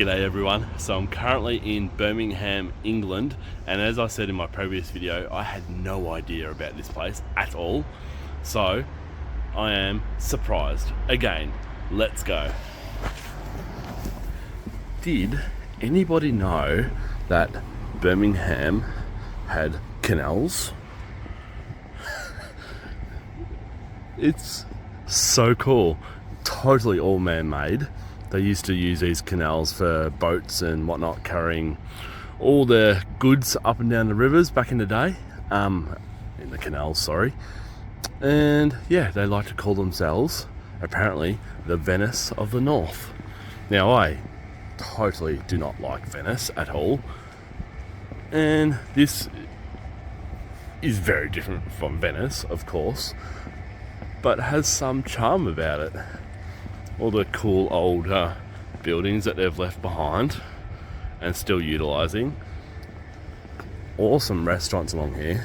G'day everyone. So I'm currently in Birmingham, England, and as I said in my previous video, I had no idea about this place at all. So I am surprised. Again, let's go. Did anybody know that Birmingham had canals? It's so cool. Totally all man-made. They used to use these canals for boats and whatnot, carrying all their goods up and down the rivers back in the day. In the canals, sorry. And yeah, they like to call themselves, apparently, the Venice of the North. Now, I totally do not like Venice at all. And this is very different from Venice, of course, but has some charm about it. All the cool old buildings that they've left behind and still utilising. Awesome restaurants along here.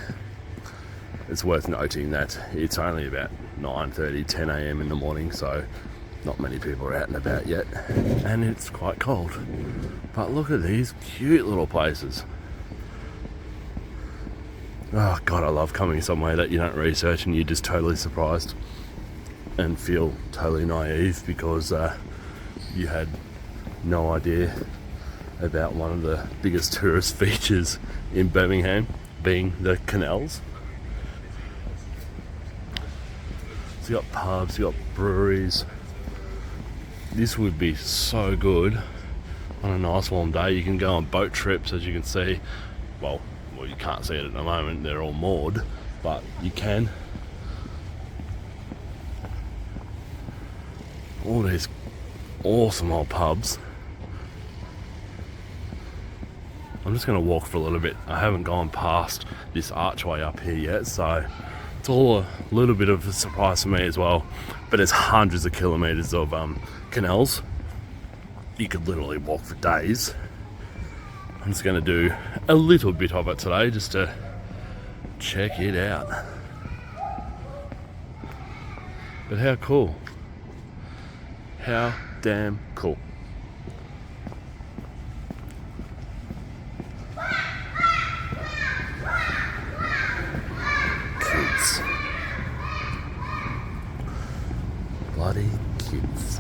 It's worth noting that it's only about 9:30, 10 a.m. in the morning, so not many people are out and about yet, and it's quite cold. But look at these cute little places. Oh God, I love coming somewhere that you don't research and you're just totally surprised and feel totally naive because you had no idea about one of the biggest tourist features in Birmingham being the canals. So you got pubs, you got breweries. This would be so good on a nice warm day. You can go on boat trips, as you can see. Well, you can't see it at the moment, they're all moored, but you can. All these awesome old pubs. I'm just going to walk for a little bit. I haven't gone past this archway up here yet, so it's all a little bit of a surprise for me as well. But there's hundreds of kilometres of canals. You could literally walk for days. I'm just going to do a little bit of it today just to check it out. But how cool. How damn cool. Kids. Bloody kids.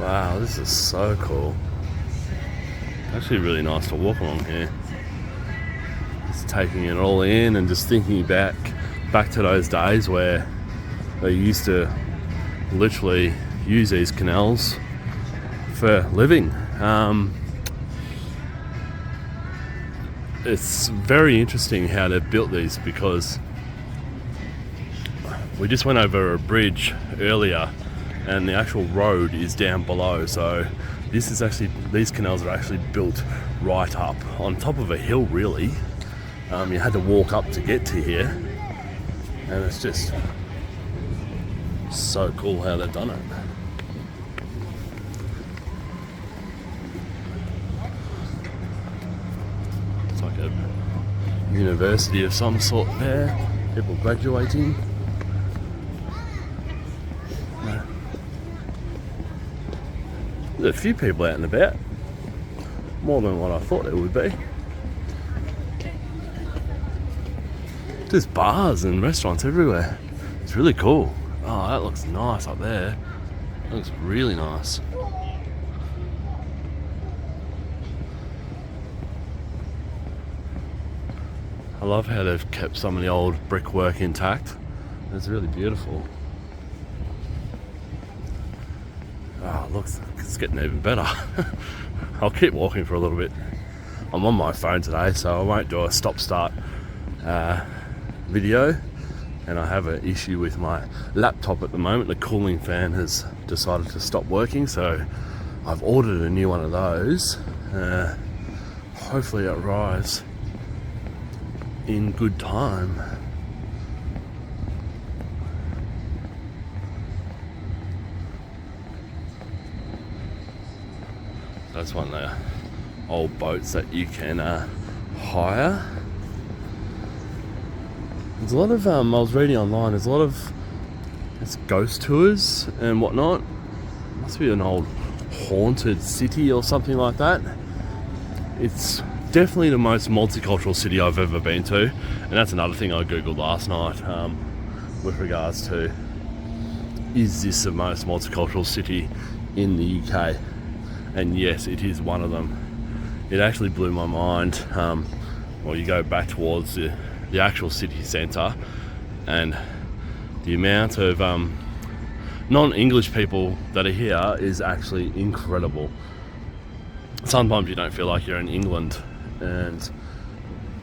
Wow, this is so cool. Actually really nice to walk along here. Just taking it all in and just thinking back to those days where they used to literally use these canals for living. It's very interesting how they've built these, because we just went over a bridge earlier and the actual road is down below, so this is actually, these canals are actually built right up on top of a hill, really. You had to walk up to get to here, and it's just so cool how they've done it. It's like a university of some sort there, people graduating. There's a few people out and about, more than what I thought there would be. There's bars and restaurants everywhere. It's really cool. Oh, that looks nice up there. That looks really nice. I love how they've kept some of the old brickwork intact. It's really beautiful. Oh, look, it's getting even better. I'll keep walking for a little bit. I'm on my phone today, so I won't do a stop-start video. And I have an issue with my laptop at the moment. The cooling fan has decided to stop working, so I've ordered a new one of those. Hopefully it arrives in good time. That's one of the old boats that you can hire. There's a lot of, I was reading online, there's a lot of ghost tours and whatnot. Must be an old haunted city or something like that. It's definitely the most multicultural city I've ever been to, and that's another thing I googled last night with regards to, is this the most multicultural city in the UK? And yes, it is one of them. It actually blew my mind. Well, you go back towards the actual city centre, and the amount of non-English people that are here is actually incredible. Sometimes you don't feel like you're in England, and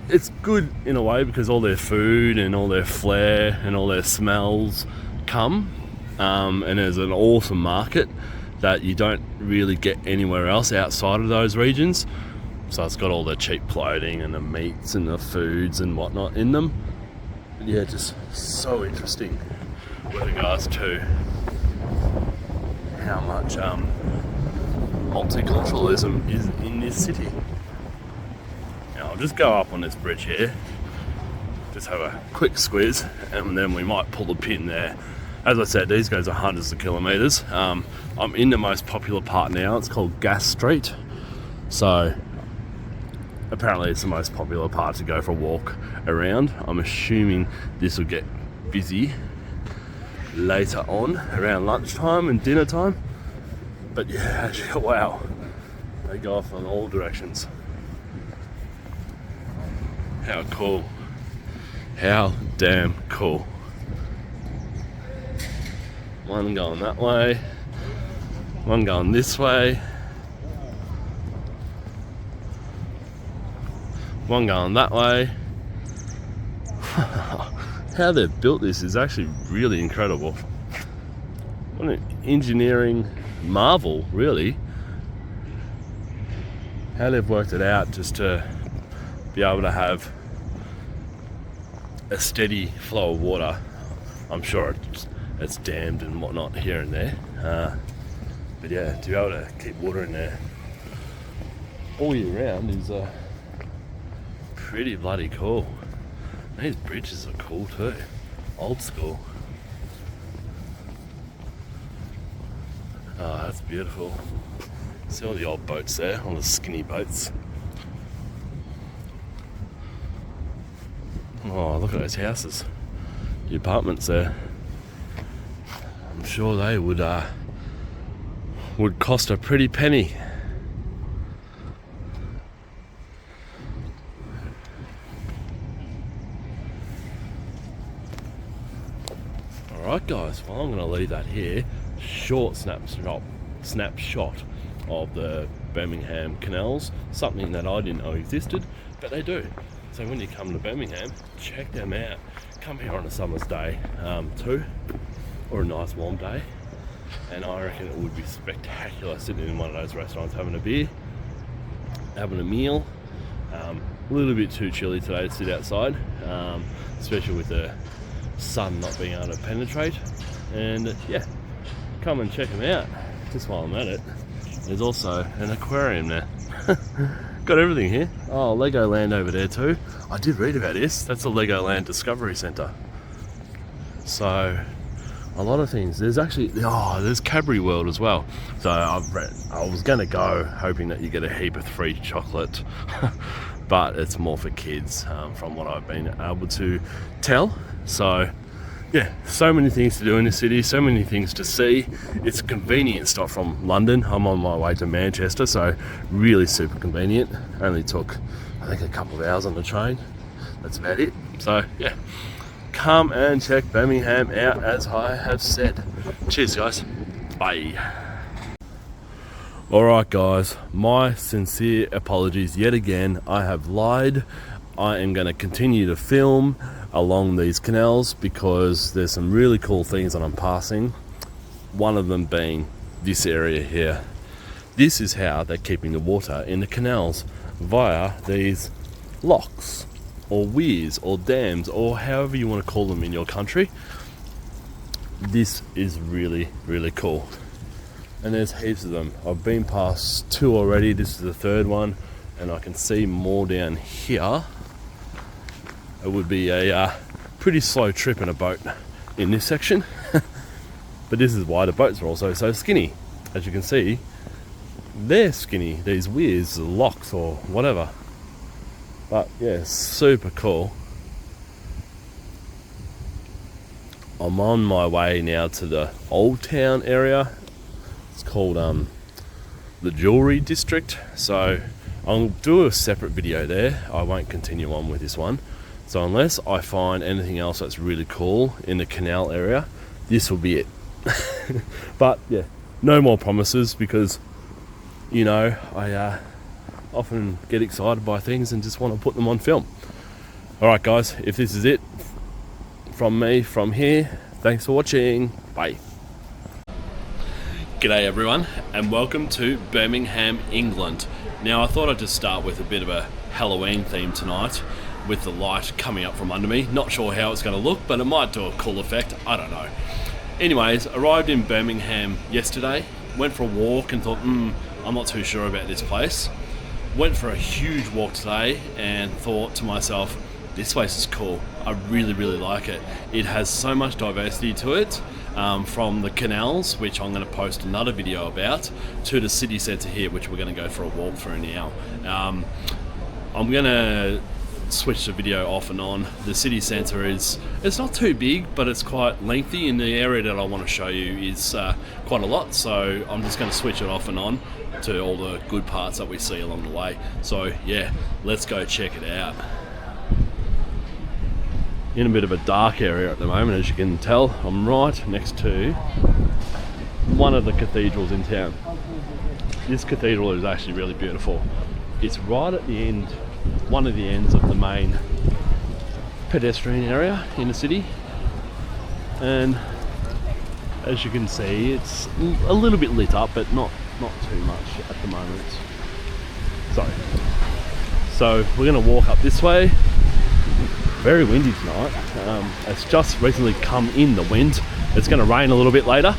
it's good in a way because all their food and all their flair and all their smells come, and there's an awesome market that you don't really get anywhere else outside of those regions. So it's got all the cheap clothing and the meats and the foods and whatnot in them. Yeah, just so interesting with regards to how much multiculturalism is in this city. Now I'll just go up on this bridge here, just have a quick squiz, and then we might pull the pin there. As I said, these guys are hundreds of kilometres. I'm in the most popular part now. It's called Gas Street. So apparently it's the most popular part to go for a walk around. I'm assuming this will get busy later on around lunchtime and dinner time. But yeah, actually, wow, they go off in all directions. How cool. How damn cool. One going that way, one going this way, one going that way. How they've built this is actually really incredible. What an engineering marvel, really. How they've worked it out just to be able to have a steady flow of water. I'm sure it's dammed and whatnot here and there, but yeah, to be able to keep water in there all year round is pretty bloody cool. These bridges are cool too, old school. Oh, that's beautiful. See all the old boats there, all the skinny boats. Oh, look at those houses, the apartments there. I'm sure they would cost a pretty penny. Alright guys, well I'm going to leave that here. Short snapshot of the Birmingham canals, something that I didn't know existed, but they do. So when you come to Birmingham, check them out. Come here on a summer's day too, or a nice warm day, and I reckon it would be spectacular sitting in one of those restaurants having a beer, having a meal. A little bit too chilly today to sit outside, especially with the sun not being able to penetrate. And yeah, come and check them out. Just while I'm at it, there's also an aquarium there. Got everything here. Oh, Legoland over there too. I did read about this. That's the Legoland Discovery Centre. So a lot of things. There's actually, there's Cadbury World as well. So I was going to go hoping that you get a heap of free chocolate, but it's more for kids from what I've been able to tell. So yeah, so many things to do in the city, so many things to see. It's a convenient stop from London. I'm on my way to Manchester, so really super convenient. Only took, I think, a couple of hours on the train. That's about it. So yeah, come and check Birmingham out, as I have said. Cheers guys, bye. Alright guys, my sincere apologies yet again. I have lied. I am going to continue to film along these canals because there's some really cool things that I'm passing. One of them being this area here. This is how they're keeping the water in the canals, via these locks or weirs or dams or however you want to call them in your country. This is really, really cool. And there's heaps of them. I've been past two already. This is the third one, and I can see more down here. It would be a pretty slow trip in a boat in this section. But this is why the boats are also so skinny. As you can see, they're skinny, these weirs, locks or whatever. But yeah, super cool. I'm on my way now to the Old Town area. It's called the Jewelry District. So I'll do a separate video there. I won't continue on with this one. So unless I find anything else that's really cool in the canal area, this will be it. But yeah, no more promises, because you know I often get excited by things and just want to put them on film. Alright guys, if this is it from me from here, thanks for watching. Bye. G'day everyone, and welcome to Birmingham, England. Now I thought I'd just start with a bit of a Halloween theme tonight, with the light coming up from under me. Not sure how it's going to look, but it might do a cool effect, I don't know. Anyways, arrived in Birmingham yesterday, went for a walk and thought, I'm not too sure about this place. Went for a huge walk today and thought to myself, this place is cool. I really, really like it. It has so much diversity to it, from the canals, which I'm going to post another video about, to the city centre here, which we're going to go for a walk through now. I'm going to switch the video off and on. The city centre it's not too big, but it's quite lengthy, and the area that I want to show you is quite a lot, so I'm just going to switch it off and on to all the good parts that we see along the way. So yeah, let's go check it out. In a bit of a dark area at the moment, as you can tell. I'm right next to one of the cathedrals in town. This cathedral is actually really beautiful. It's right at the end, one of the ends of the main pedestrian area in the city, and as you can see, it's a little bit lit up, but not too much at the moment. So we're going to walk up this way. Very windy tonight. It's just recently come in, the wind. It's going to rain a little bit later,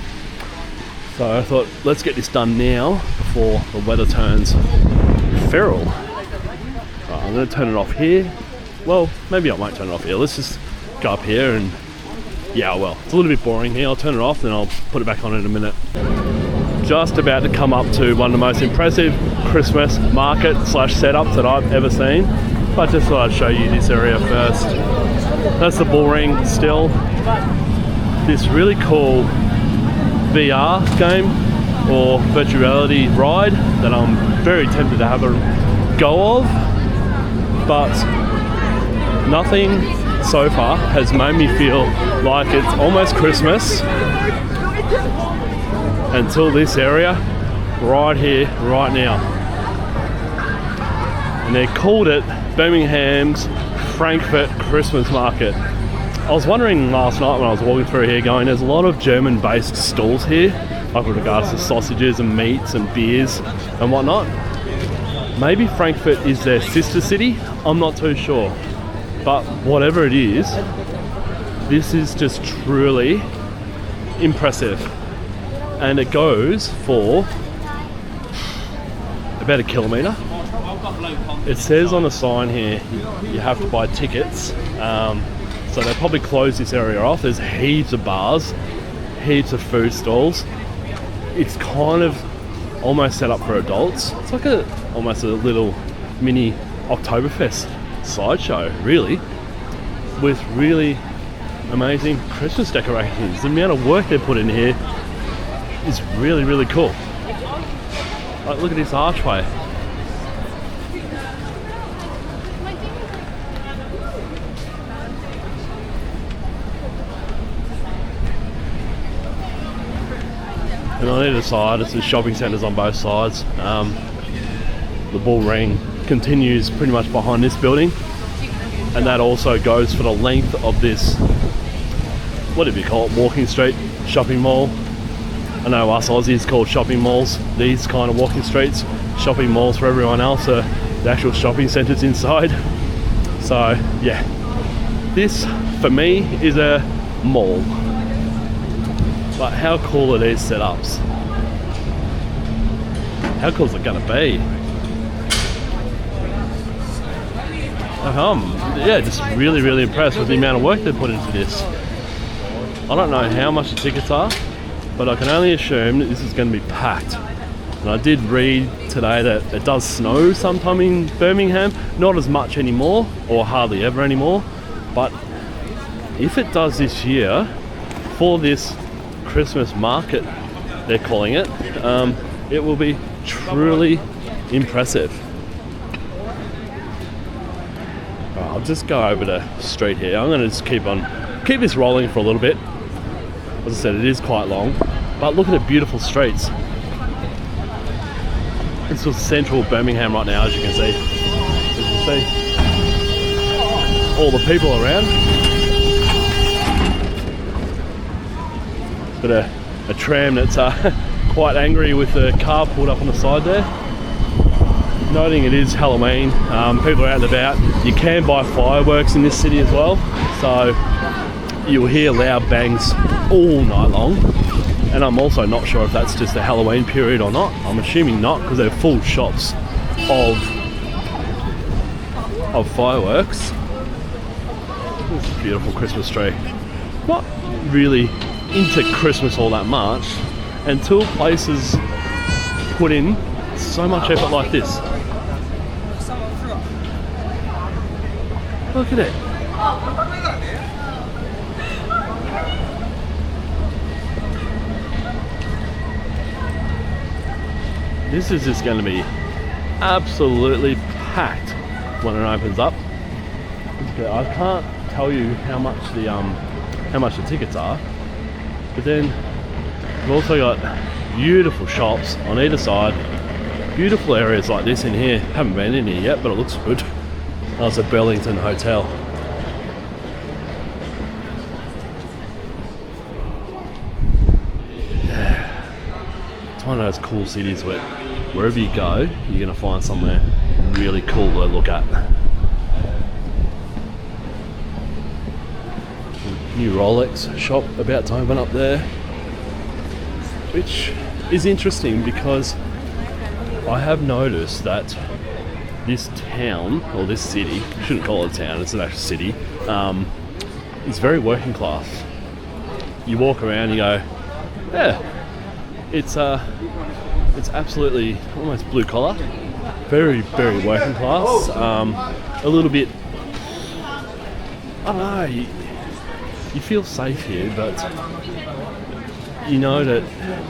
so I thought let's get this done now before the weather turns feral. Right, I'm going to turn it off here. Well, maybe I won't turn it off here. Let's just go up here and yeah, well, it's a little bit boring here. I'll turn it off, then I'll put it back on in a minute. Just about to come up to one of the most impressive Christmas market / setups that I've ever seen. But just thought I'd show you this area first. That's the bull ring still. This really cool VR game or virtual reality ride that I'm very tempted to have a go of, but nothing so far has made me feel like it's almost Christmas until this area right here, right now. And they called it Birmingham's Frankfurt Christmas Market. I was wondering last night when I was walking through here going, there's a lot of German-based stalls here, like with regards to sausages and meats and beers and whatnot. Maybe Frankfurt is their sister city, I'm not too sure. But whatever it is, this is just truly impressive. And it goes for about 1 kilometre. It says on the sign here you have to buy tickets, so they probably close this area off. There's heaps of bars, heaps of food stalls. It's kind of almost set up for adults. It's like almost a little mini Oktoberfest sideshow, really, with really amazing Christmas decorations. The amount of work they put in here is really, really cool. Like, look at this archway. And on either side, it's the shopping centres on both sides. The bull ring continues pretty much behind this building, and that also goes for the length of this, whatever you call it, walking street, shopping mall. I know us Aussies call shopping malls these kind of walking streets. Shopping malls for everyone else are the actual shopping centres inside. So yeah, this for me is a mall. But how cool are these setups? How cool is it going to be? Yeah, just really, really impressed with the amount of work they put into this. I don't know how much the tickets are, but I can only assume that this is going to be packed. And I did read today that it does snow sometime in Birmingham, not as much anymore, or hardly ever anymore, but if it does this year, for this Christmas market, they're calling it, it will be truly impressive. Right, I'll just go over the street here. I'm going to just keep this rolling for a little bit. As I said, it is quite long, but look at the beautiful streets. It's sort of central Birmingham right now, as you can see. As you can see, all the people around. Got a tram that's quite angry with the car pulled up on the side there. Noting it is Halloween, people are out and about. You can buy fireworks in this city as well, so you'll hear loud bangs all night long. And I'm also not sure if that's just the Halloween period or not. I'm assuming not, because they're full shops of fireworks. This is a beautiful Christmas tree. Not really into Christmas all that much until places put in so much effort like this. Look at it. This is just going to be absolutely packed when it opens up. I can't tell you how much the tickets are, but then we've also got beautiful shops on either side, beautiful areas like this in here. Haven't been in here yet, but it looks good. That's a Burlington hotel. Yeah. It's one of those cool cities where wherever you go, you're going to find somewhere really cool to look at. New Rolex shop about to open up there, which is interesting because I have noticed that this town, or this city, I shouldn't call it a town, it's an actual city, is very working class. You walk around, you go, yeah, it's absolutely almost blue collar, very, very working class. A little bit, I don't know, you feel safe here, but you know that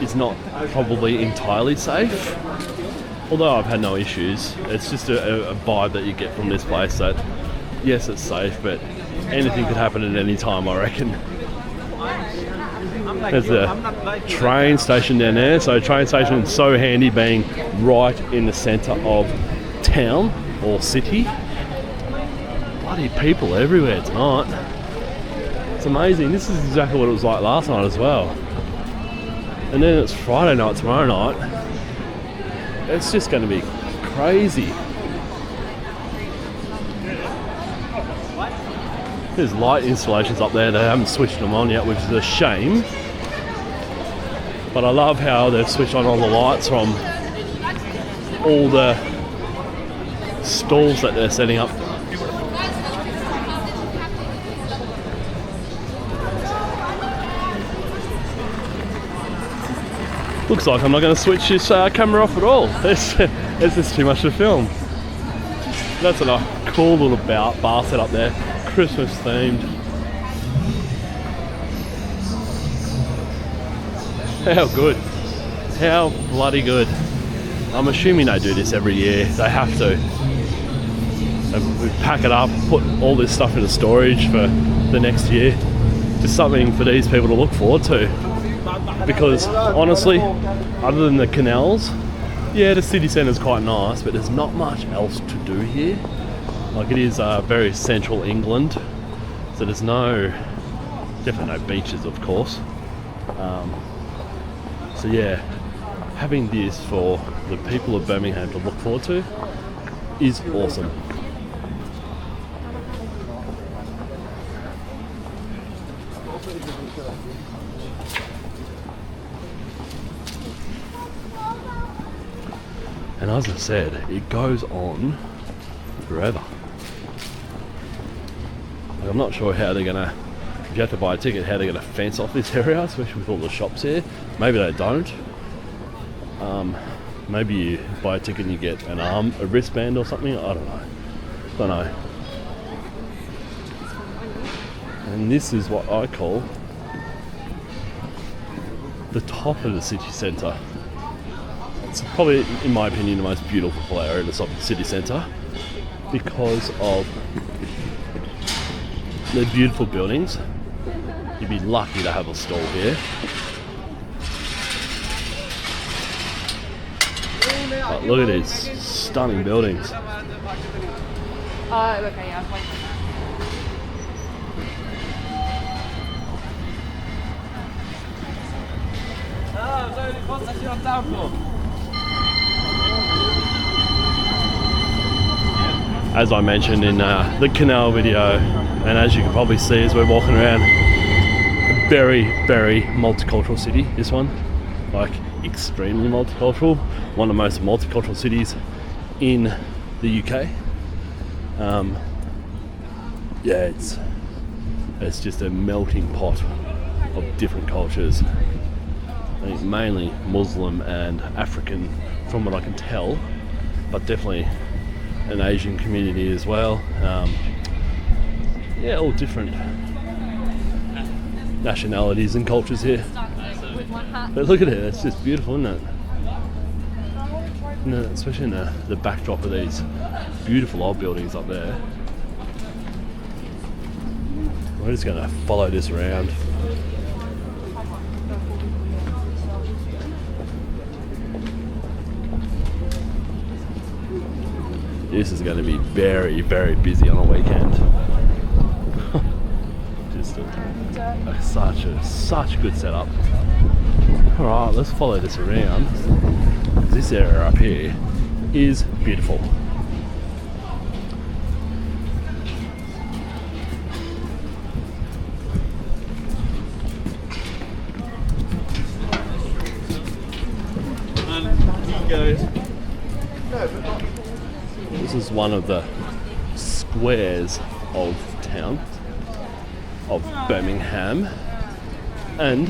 it's not probably entirely safe. Although I've had no issues, it's just a vibe that you get from this place that, yes, it's safe, but anything could happen at any time, I reckon. There's the train station down there, so train station is so handy being right in the centre of town or city. Bloody people everywhere tonight. It's amazing. This is exactly what it was like last night as well. And then it's Friday night, tomorrow night. It's just going to be crazy. There's light installations up there. They haven't switched them on yet, which is a shame. But I love how they've switched on all the lights from all the stalls that they're setting up. Looks like I'm not going to switch this camera off at all. It's just too much to film. That's a cool little bar set up there, Christmas themed. How good. How bloody good. I'm assuming they do this every year. They have to. We pack it up, put all this stuff into storage for the next year. Just something for these people to look forward to. Because honestly, other than the canals, yeah, the city centre is quite nice, but there's not much else to do here. Like, it is very central England, so there's definitely no beaches, of course. So yeah, having this for the people of Birmingham to look forward to is awesome. And as I said, it goes on forever. I'm not sure how they're gonna, if you have to buy a ticket, how they're gonna fence off this area, especially with all the shops here. Maybe they don't. Maybe you buy a ticket and you get a wristband or something. I don't know. And this is what I call the top of the city centre. It's probably, in my opinion, the most beautiful area in the city centre because of the beautiful buildings. You'd be lucky to have a stall here. But look at these stunning buildings. Oh, okay, yeah. As I mentioned in the canal video, and as you can probably see as we're walking around, a very, very multicultural city, this one. Like, extremely multicultural. One of the most multicultural cities in the UK. Yeah, it's just a melting pot of different cultures. I think mainly Muslim and African, from what I can tell, but definitely an Asian community as well. Yeah, all different nationalities and cultures here. But look at it, it's just beautiful, isn't it? Especially in the backdrop of these beautiful old buildings up there. We're just going to follow this around. This is going to be very, very busy on a weekend. Just such a good setup. Alright, let's follow this around. This area up here is beautiful. This is one of the squares of town of Birmingham, and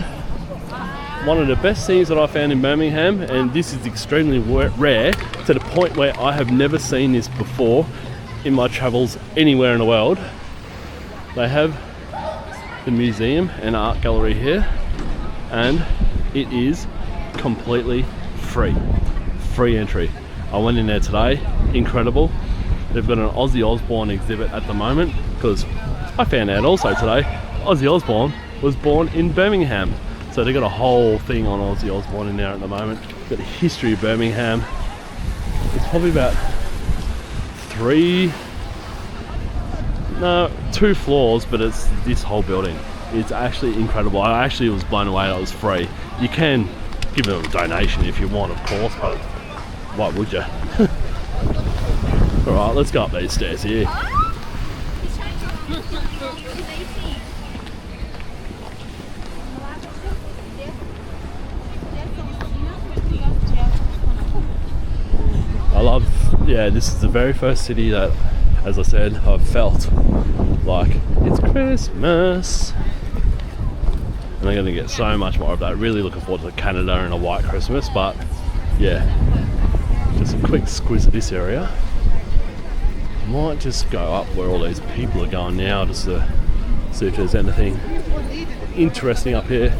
one of the best things that I found in Birmingham, and this is extremely rare to the point where I have never seen this before in my travels anywhere in the world. They have the museum and art gallery here, and it is completely free entry. I went in there today, incredible. They've got an Ozzy Osbourne exhibit at the moment, because I found out also today Ozzy Osbourne was born in Birmingham. So they've got a whole thing on Ozzy Osbourne in there at the moment. Got the history of Birmingham. It's probably about 2 floors, but it's this whole building. It's actually incredible. I actually was blown away that it was free. You can give them a donation if you want, of course, but why would you? Alright, let's go up these stairs here. This is the very first city that, as I said, I've felt like it's Christmas. And I'm going to get so much more of that. Really looking forward to Canada and a white Christmas, but yeah, just a quick squiz of this area. Might just go up where all these people are going now, just to see if there's anything interesting up here.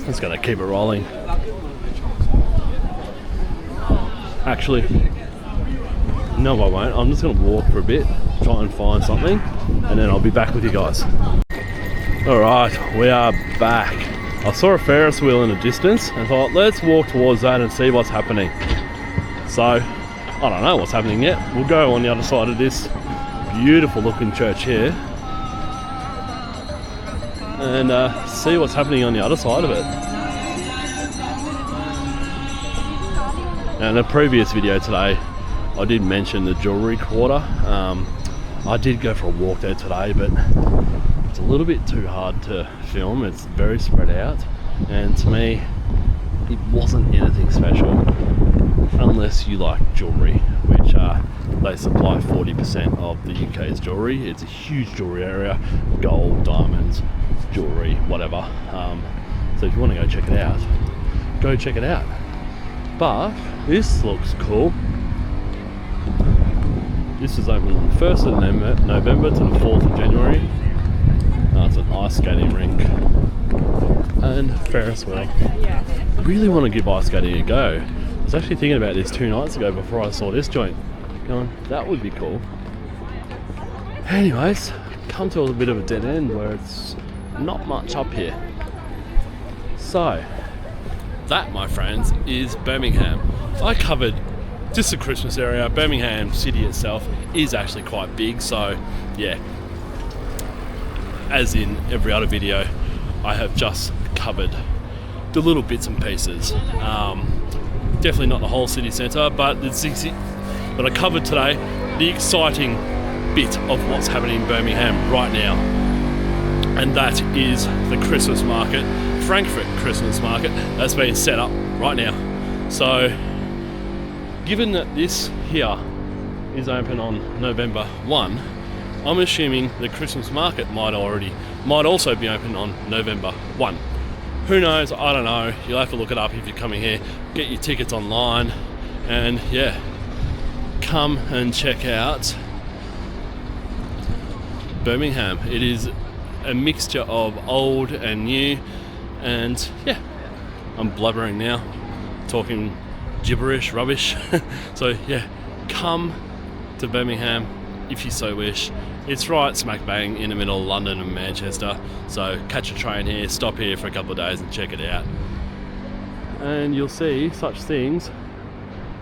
Just going to keep it rolling. Actually, no, I won't. I'm just going to walk for a bit, try and find something, and then I'll be back with you guys. Alright, we are back. I saw a Ferris wheel in the distance and thought, let's walk towards that and see what's happening. So, I don't know what's happening yet. We'll go on the other side of this beautiful looking church here and see what's happening on the other side of it. Now, in a previous video today, I did mention the jewellery quarter. I did go for a walk there today, but it's a little bit too hard to film. It's very spread out, and to me, it wasn't anything special unless you like jewellery, which they supply 40% of the UK's jewellery. It's a huge jewellery area, gold, diamonds, jewellery, whatever. So if you want to go check it out, go check it out. But this looks cool. This is open on the 1st of November to the 4th of January. It's an ice skating rink and Ferris wheel. I really want to give ice skating a go. I was actually thinking about this 2 nights ago before I saw this joint. Going, that would be cool. Anyways, come to a bit of a dead end where it's not much up here. So, that, my friends, is Birmingham. I covered just the Christmas area. Birmingham city itself is actually quite big, so yeah, as in every other video, I have just covered the little bits and pieces. Definitely not the whole city centre, but I covered today the exciting bit of what's happening in Birmingham right now, and that is the Christmas market, Frankfurt Christmas market, that's being set up right now. So given that this here is open on November 1, I'm assuming the Christmas market might also be open on November 1. Who knows? I don't know. You'll have to look it up if you're coming here. Get your tickets online and yeah, come and check out Birmingham. It is a mixture of old and new, and yeah, I'm blubbering now, talking gibberish, rubbish. So yeah, come to Birmingham if you so wish. It's right smack bang in the middle of London and Manchester, so catch a train here, stop here for a couple of days and check it out, and you'll see such things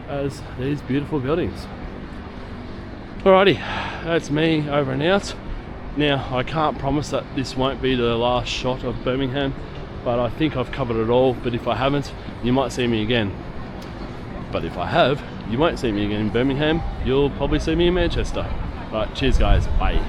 as these beautiful buildings. Alrighty, that's me over and out. Now, I can't promise that this won't be the last shot of Birmingham, but I think I've covered it all. But if I haven't, you might see me again. But if I have, you won't see me again in Birmingham. You'll probably see me in Manchester. Alright, cheers guys, bye.